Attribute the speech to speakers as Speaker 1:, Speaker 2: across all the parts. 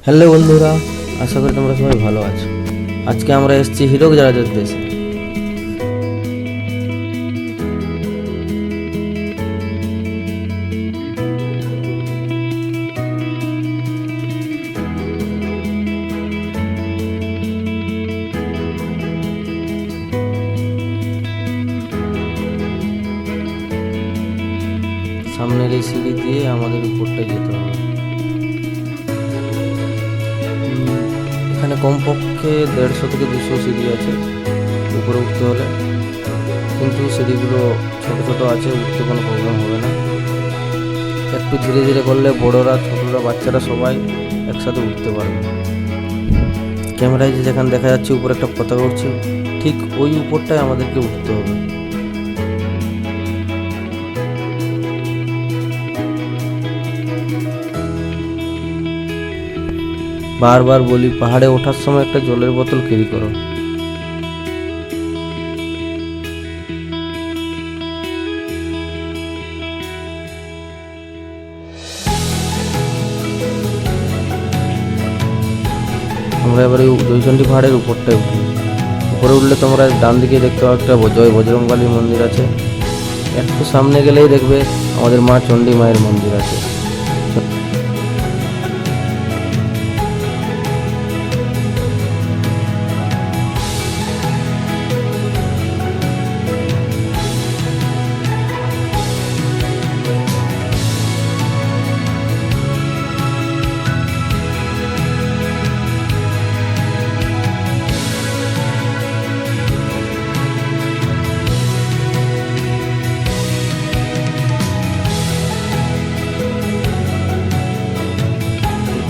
Speaker 1: Hello বন্ধুরা, আশা করি তোমরা সবাই ভালো আছো। আজকে আমরা এসেছি হিরক জাহাজের দেশে। সামনের এই সিঁড়ি দিয়ে আমাদের উপরটা যেতে হবে। এখানে কমপক্ষে 150 থেকে 200 সিঁড়ি আছে উপরে উঠতে হলে, কিন্তু সিঁড়িগুলো ছোট ছোট আছে, উঠতে কোনো প্রবলেম হবে না। একটু ধীরে ধীরে করলে বড়রা, ছোটরা, বাচ্চারা সবাই একসাথে উঠতে পারবে। ক্যামেরায় যেখানে দেখা যাচ্ছে উপরে একটা পতাকা উঠছে, ঠিক ওই উপরটায় আমাদেরকে উঠতে হবে। বারবার বলি, পাহাড়ে ওঠার সময় একটা জলের বোতল ক্যারি করো। আমরা এবারে জয়চণ্ডী পাহাড়ের উপরটায় উঠি। উপরে উঠলে তোমরা ডান দিকে দেখতে পাও একটা জয় বজরংবলী মন্দির আছে। একটু সামনে গেলেই দেখবে আমাদের মা চণ্ডী মায়ের মন্দির আছে।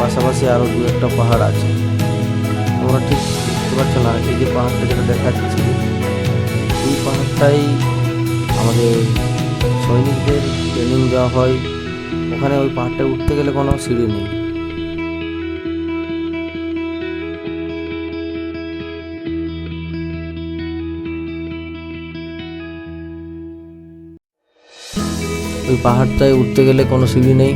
Speaker 1: পাশাপাশি আরো দু একটা পাহাড় আছে, তোমরা ঠিক বুঝতে পারছো না। এই যে পাহাড়টা যেটা দেখাচ্ছি, এই পাহাড়টাই আমাদের সৈনিকদের ট্রেনিং দেওয়া হয়। ওখানে ওই পাহাড়টায় উঠতে গেলে কোনো সিঁড়ি নেই। ওই পাহাড়টায় উঠতে গেলে কোনো সিঁড়ি নেই।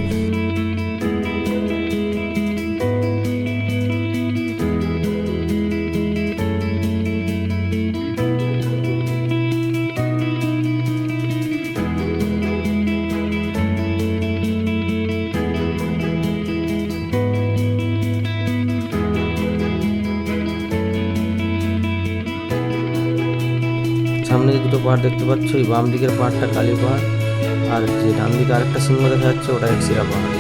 Speaker 1: সামনে যে দুটো পাহাড় দেখতে পাচ্ছ, এই বাম দিকের পাহাড়টা কালী পাহাড়, আর যে ডান দিকে আরেকটা সিংহ দেখা যাচ্ছে ওটা একশিরা পাহাড়।